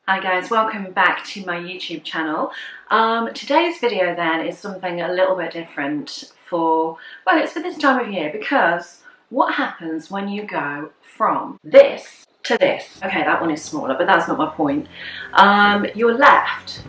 Hi guys, welcome back to my YouTube channel. Today's video then is something a little bit different it's for this time of year, because what happens when you go from this to this? Okay, that one is smaller, but that's not my point. You're left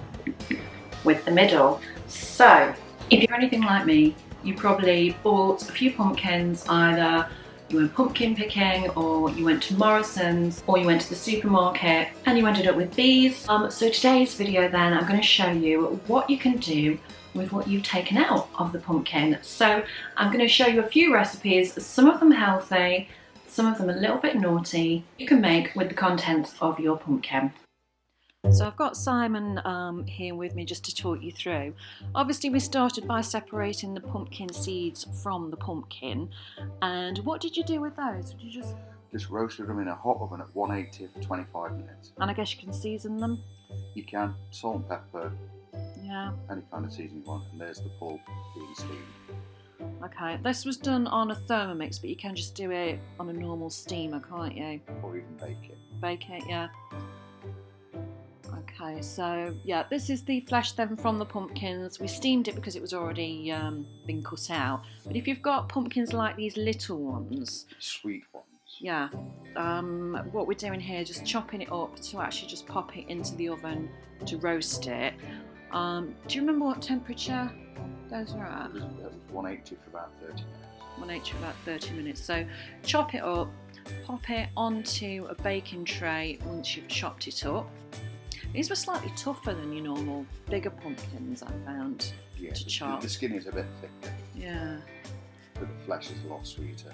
with the middle. So, if you're anything like me, you probably bought a few pumpkins, either you went pumpkin picking, or you went to Morrison's, or you went to the supermarket and you ended up with these. So today's video then, I'm going to show you what you can do with what you've taken out of the pumpkin. So I'm going to show you a few recipes, some of them healthy, some of them a little bit naughty, you can make with the contents of your pumpkin. So I've got Simon here with me just to talk you through. Obviously we started by separating the pumpkin seeds from the pumpkin. And what did you do with those? Did you just roasted them in a hot oven at 180 for 25 minutes. And I guess you can season them? You can. Salt and pepper. Yeah. Any kind of seasoning you want. And there's the pulp being steamed. Okay, this was done on a Thermomix, but you can just do it on a normal steamer, can't you? Or even bake it. Bake it, yeah. Okay, so yeah, this is the flesh then from the pumpkins. We steamed it because it was already been cut out. But if you've got pumpkins like these little ones, sweet ones, yeah, what we're doing here, just chopping it up to actually just pop it into the oven to roast it. Do you remember what temperature those were at? It was 180 for about 30 minutes. 180 for about 30 minutes. So chop it up, pop it onto a baking tray once you've chopped it up. These were slightly tougher than your normal bigger pumpkins, I found, to chop. The skin is a bit thicker. Yeah. But the flesh is a lot sweeter.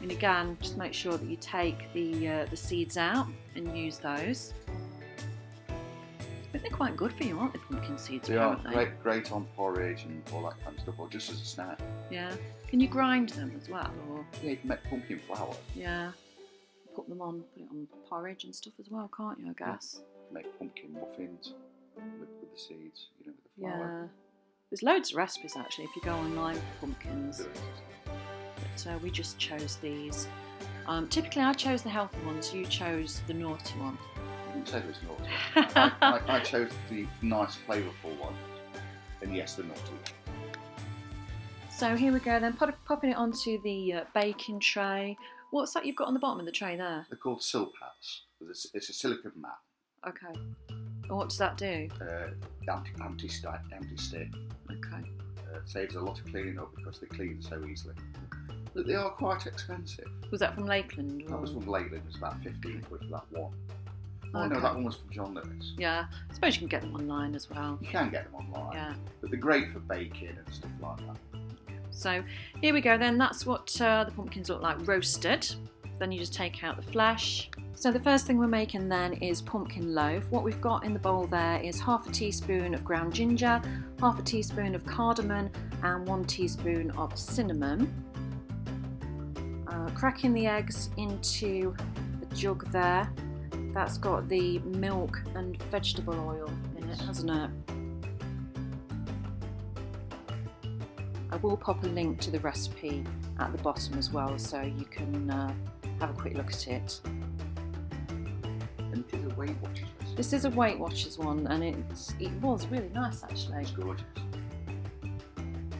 And again, just make sure that you take the seeds out and use those. I think they're quite good for you, aren't they, pumpkin seeds? They are great on porridge and all that kind of stuff, or just as a snack. Yeah. Can you grind them as well? Or? Yeah, you can make pumpkin flour. Yeah. Put it on porridge and stuff as well, can't you, I guess? Yeah. Make pumpkin muffins with the seeds, with the flour. Yeah, there's loads of recipes actually if you go online for pumpkins. But we just chose these. Typically I chose the healthy ones, you chose the naughty one. I didn't say it was naughty. I chose the nice flavourful one, and yes, the naughty one. So here we go then, popping it onto the baking tray. What's that you've got on the bottom of the tray there? They're called silpats. It's a silicone mat. Okay. And what does that do? Anti-stick. Okay. Saves a lot of cleaning up because they clean so easily. But they are quite expensive. Was that from Lakeland? That was from Lakeland. It was about 15 quid for that one. Oh okay. No, that one was from John Lewis. Yeah. I suppose you can get them online as well. You can get them online. Yeah. But they're great for baking and stuff like that. So here we go then. That's what the pumpkins look like roasted. Then you just take out the flesh. So the first thing we're making then is pumpkin loaf. What we've got in the bowl there is half a teaspoon of ground ginger, half a teaspoon of cardamom, and 1 teaspoon of cinnamon. Cracking the eggs into the jug there. That's got the milk and vegetable oil in it, hasn't it? I will pop a link to the recipe at the bottom as well, so you can have a quick look at it. And it is a Weight Watchers recipe. This is a Weight Watchers one, and it was really nice actually. It's gorgeous.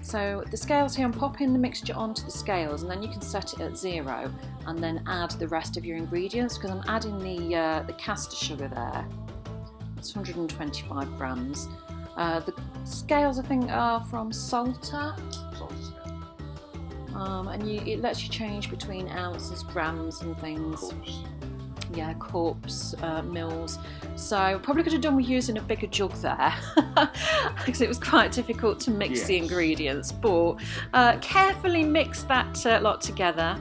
So the scales here, I'm popping the mixture onto the scales, and then you can set it at 0, and then add the rest of your ingredients, because I'm adding the caster sugar there. It's 125 grams. The scales I think are from Salter. And it lets you change between ounces, grams and things. Cups. Yeah, cups, mils. So probably could have done with using a bigger jug there because it was quite difficult to mix the ingredients. But carefully mix that lot together.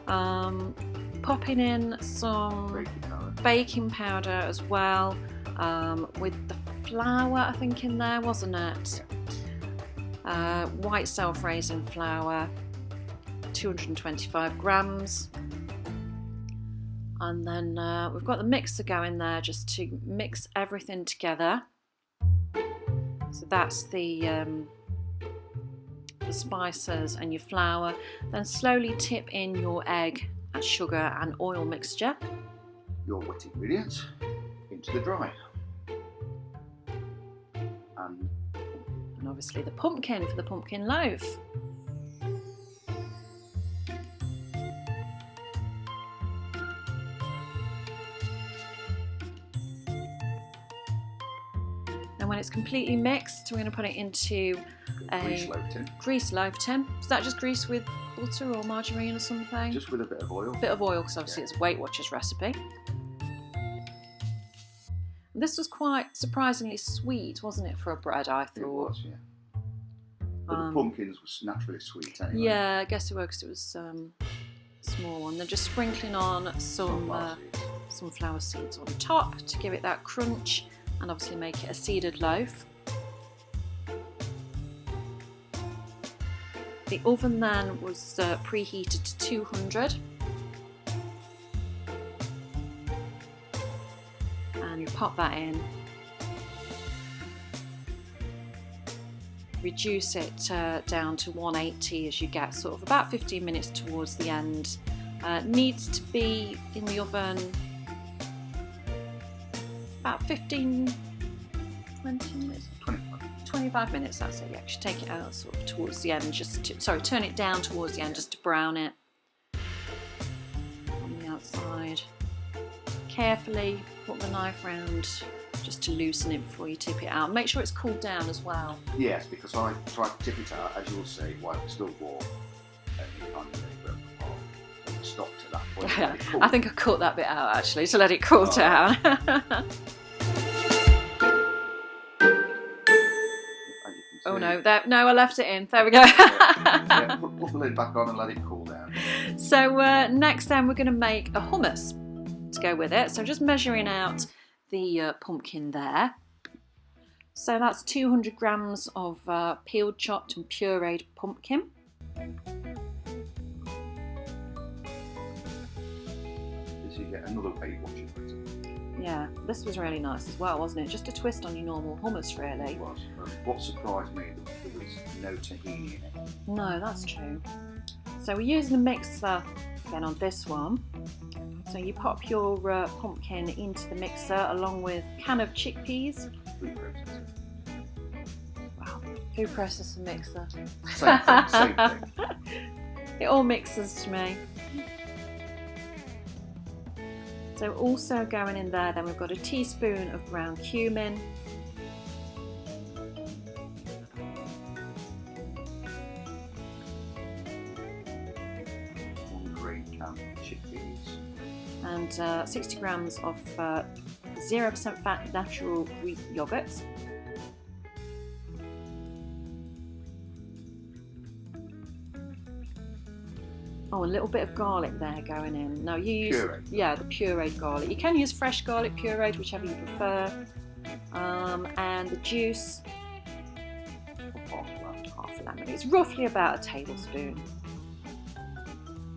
Popping in some baking powder as well, with the flour I think in there, wasn't it? White self-raising flour, 225 grams. And then we've got the mixer going there just to mix everything together. So that's the spices and your flour. Then slowly tip in your egg and sugar and oil mixture. your wet ingredients into the dry. And obviously the pumpkin for the pumpkin loaf. And when it's completely mixed, we're going to put it into a grease loaf tin. Is that just grease with butter or margarine or something? Just with a bit of oil. A bit of oil, because obviously it's a Weight Watchers recipe. This was quite surprisingly sweet, wasn't it, for a bread, I thought? It was, yeah. But the pumpkins was naturally sweet anyway. Yeah, I guess it was, because it was small one. They're just sprinkling on some sunflower seeds on top to give it that crunch, and obviously make it a seeded loaf. The oven then was preheated to 200. And you pop that in. Reduce it down to 180 as you get sort of about 15 minutes towards the end. Needs to be in the oven about 15, 20 minutes? 25 minutes, that's it. You actually take it out sort of towards the end, turn it down towards the end just to brown it on the outside. Carefully put the knife round just to loosen it before you tip it out. Make sure it's cooled down as well. Yes, because I tried to tip it out, as you'll see, while it's still warm. And you can't get it broken apart. So you stop to that point. Yeah, I think I cut that bit out actually to let it cool down. Oh no, no, I left it in. There we go. Yeah, put the lid back on and let it cool down. So next then we're going to make a hummus to go with it. So just measuring out the pumpkin there. So that's 200 grams of peeled, chopped and pureed pumpkin. This you get another Weight Watchers recipe. Yeah, this was really nice as well, wasn't it? Just a twist on your normal hummus, really. It was. What surprised me, there was no tahini in it. No, that's true. So we're using a mixer again on this one. So you pop your pumpkin into the mixer along with a can of chickpeas. Food processor. Wow, food processor mixer. Same thing. It all mixes to me. So also going in there, then we've got a teaspoon of ground cumin. One green can of chickpeas. And 60 grams of 0% fat natural Greek yogurt. Oh, a little bit of garlic there going in. Now you use the pureed garlic. You can use fresh garlic pureed, whichever you prefer. And the juice, half a lemon. It's roughly about a tablespoon.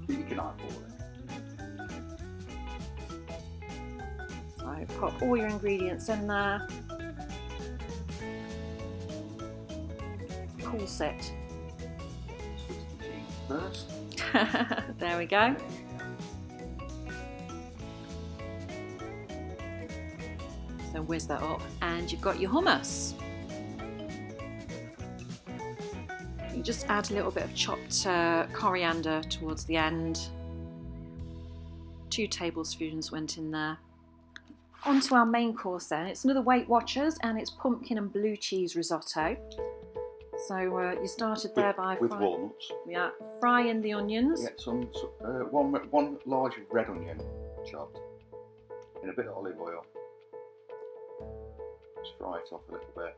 You can eyeball it. So pop all your ingredients in there. Cool set. Switch the cheese first. There we go. So whiz that up and you've got your hummus. You just add a little bit of chopped coriander towards the end. 2 tablespoons went in there. On to our main course then. It's another Weight Watchers and it's pumpkin and blue cheese risotto. So you started there with walnuts. Yeah, frying the onions. Get one large red onion chopped in a bit of olive oil. Just fry it off a little bit,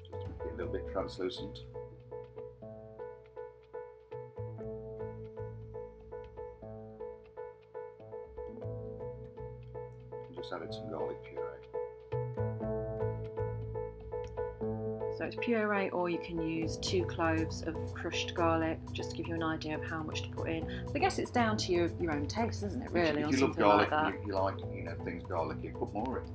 just to make it a little bit translucent. And just added some garlic puree. So it's puree, or you can use 2 cloves of crushed garlic, just to give you an idea of how much to put in. But I guess it's down to your own taste, isn't it, really? If you love garlic, you like things garlicky, put more in.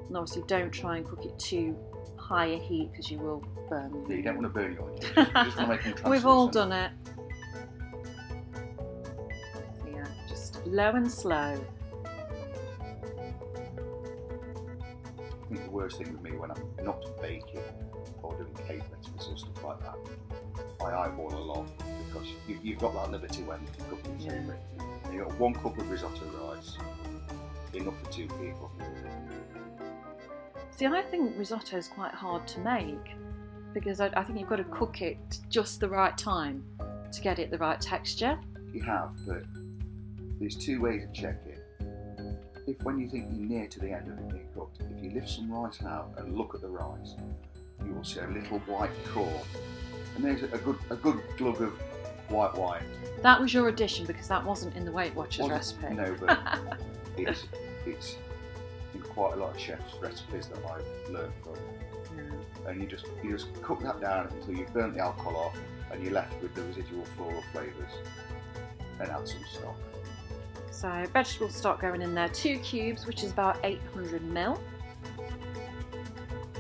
And obviously don't try and cook it too high a heat because you will burn. Yeah, you don't want to burn your onions. You just want to make them translucent. We've all done it. So yeah, just Low and slow. I think the worst thing with me when I'm not baking or doing cake recipes or stuff like that, I eyeball a lot because you've got that liberty when cooking savory. You've got 1 cup of risotto rice, enough for 2 people. See, I think risotto is quite hard to make because I think you've got to cook it just the right time to get it the right texture. You have, but there's 2 ways of checking. If when you think you're near to the end of it being cooked, if you lift some rice out and look at the rice, you will see a little white core, and there's a good glug of white. That was your addition because that wasn't in the Weight Watchers recipe. No, but it's in quite a lot of chefs' recipes that I've learned from. And you just cook that down until you've burnt the alcohol off, and you're left with the residual floral flavours. Then add some stock. So vegetable stock going in there, 2 cubes, which is about 800 ml.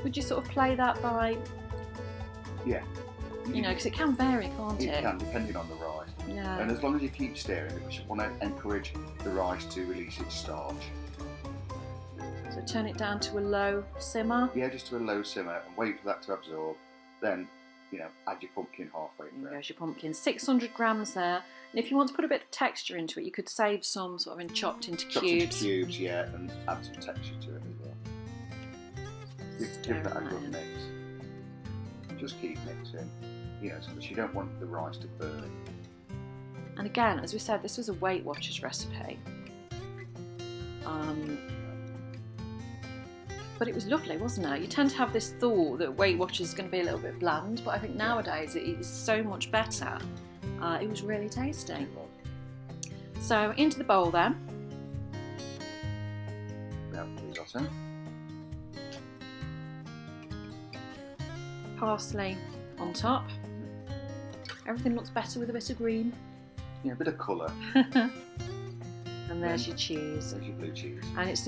Would you sort of play that by? Yeah. You know, because it can vary, can't it? It can, depending on the rice. Yeah. And as long as you keep stirring, because you want to encourage the rice to release its starch. So turn it down to a low simmer. Yeah, just to a low simmer and wait for that to absorb. Then, add your pumpkin halfway through. There goes your pumpkin. 600 grams there. And if you want to put a bit of texture into it, you could save some sort of chopped into cubes. Yeah, and add some texture to it as well. Give that a good mix. Just keep mixing, because you don't want the rice to burn. And again, as we said, this was a Weight Watchers recipe. But it was lovely, wasn't it? You tend to have this thought that Weight Watchers is going to be a little bit bland, but I think nowadays it is so much better. It was really tasty. So into the bowl then. Risotto. Parsley on top. Everything looks better with a bit of green. Yeah, a bit of colour. And there's your cheese. There's your blue cheese. And it's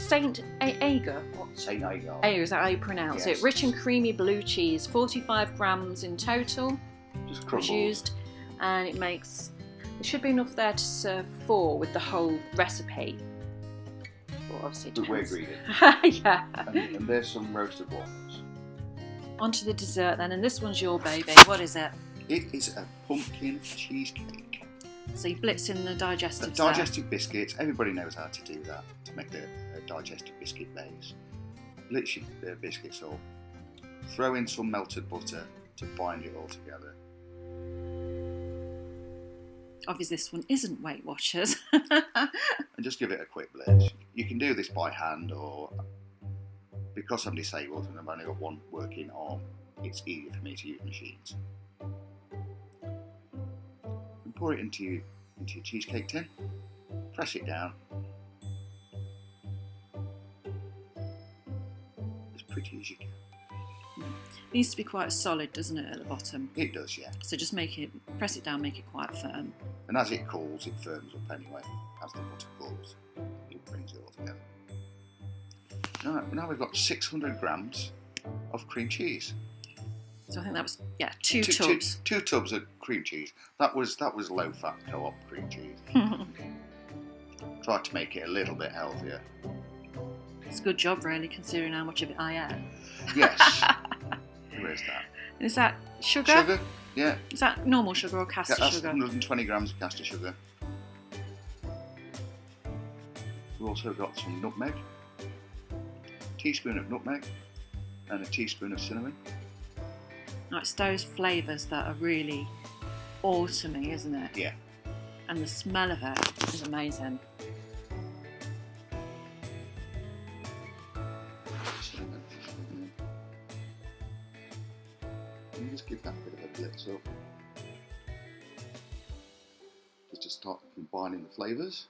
Saint Agar. Saint Agar. Agar, is that how you pronounce it? Rich and creamy blue cheese, 45 grams in total. Just was used, and there should be enough there to serve 4 with the whole recipe. Well, obviously it depends. But we're greedy. Yeah. And there's some roasted walnuts. Onto the dessert then, and this one's your baby. What is it? It is a pumpkin cheesecake. So you blitz in the digestive digestive biscuits. Everybody knows how to do that, to make a digestive biscuit base. Blitz your biscuits up. Throw in some melted butter to bind it all together. Obviously this one isn't Weight Watchers. And just give it a quick blitz. You can do this by hand, or because I'm disabled and I've only got one working arm, it's easier for me to use machines. And pour it into your cheesecake tin. Press it down. As pretty as you can. It needs to be quite solid, doesn't it, at the bottom? It does, yeah. So just press it down, make it quite firm. And as it cools, it firms up anyway. As the butter cools, it brings it all together. Now we've got 600 grams of cream cheese. So I think that was, 2 tubs. 2 tubs of cream cheese. That was low-fat co-op cream cheese. Tried to make it a little bit healthier. It's a good job, really, considering how much of it I ate. Yes. Where's that? And is that sugar? Sugar, yeah. Is that normal sugar or caster That's sugar? 120 grams of caster sugar. We've also got some nutmeg. A teaspoon of nutmeg and a teaspoon of cinnamon. Oh, it's those flavours that are really autumny, isn't it? Yeah. And the smell of it is amazing. And just give that bit of a blitz up. Just to start combining the flavours.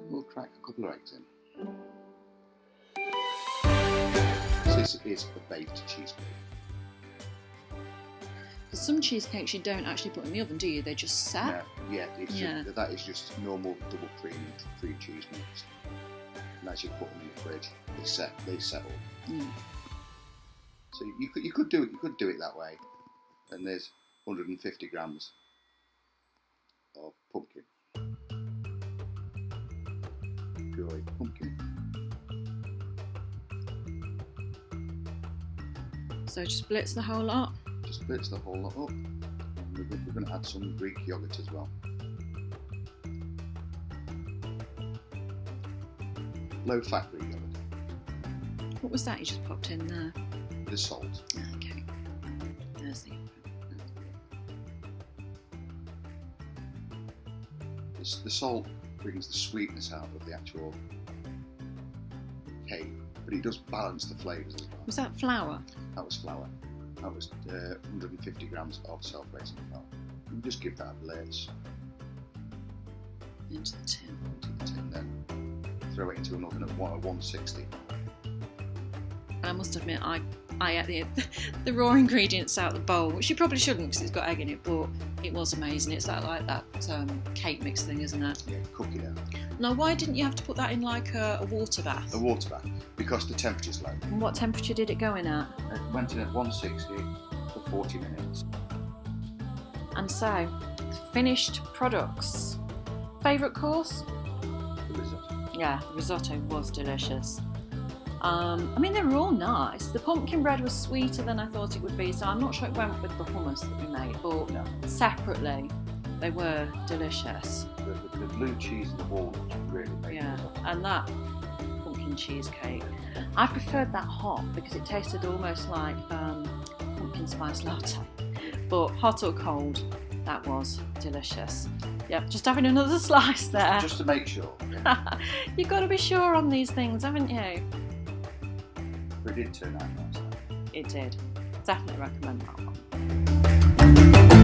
We'll crack a couple of eggs in. This is a baked cheesecake. Some cheesecakes you don't actually put in the oven, do you? They just set? No, yeah, that is just normal double cream cheese mix. And as you put them in the fridge, they settle. Mm. So you could do it that way. And there's 150 grams of pumpkin. Pureed pumpkin. So just blitz the whole lot? Just blitz the whole lot up. And we're going to add some Greek yogurt as well. Low fat Greek yogurt. What was that you just popped in there? The salt. Okay. There's the The salt brings the sweetness out of the actual cake, but it does balance the flavours as well. Was that flour? That was flour. That was 150 grams of self-raising flour. And just give that a blitz. Into the tin. Into the tin, then throw it into an oven at 160. And I must admit, I ate the raw ingredients out of the bowl, which you probably shouldn't because it's got egg in it, but it was amazing. It's that cake mix thing, isn't it? Yeah, cook it out. Now, why didn't you have to put that in like a water bath? A water bath, because the temperature's low. And what temperature did it go in at? It went in at 160 for 40 minutes. And so, finished products. Favourite course? The risotto. Yeah, the risotto was delicious. I mean, they were all nice. The pumpkin bread was sweeter than I thought it would be, so I'm not sure it went with the hummus that we made, but No. separately, they were delicious. The blue cheese and the walnuts really made Yeah, it. and that pumpkin cheesecake. I preferred that hot because it tasted almost like pumpkin spice latte. But hot or cold, that was delicious. Yep, just having another slice there. Just to make sure. You've got to be sure on these things, haven't you? But it did turn out nice. It did. Definitely recommend that one.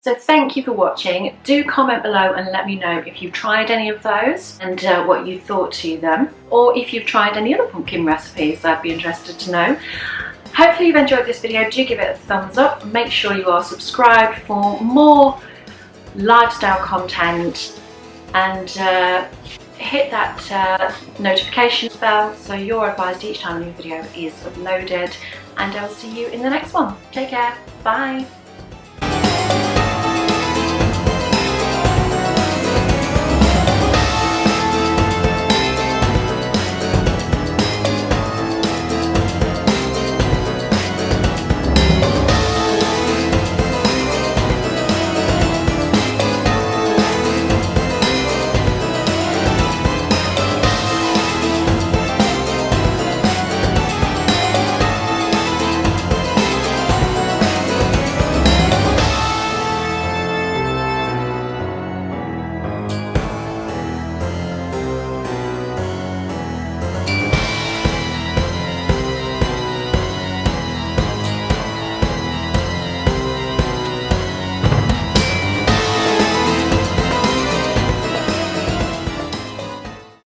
So thank you for watching. Do comment below and let me know if you've tried any of those and what you thought to them, or if you've tried any other pumpkin recipes. I'd be interested to know. Hopefully you've enjoyed this video. Do give it a thumbs up. Make sure you are subscribed for more lifestyle content, and hit that notification bell so you're advised each time a new video is uploaded, and I'll see you in the next one. Take care. Bye.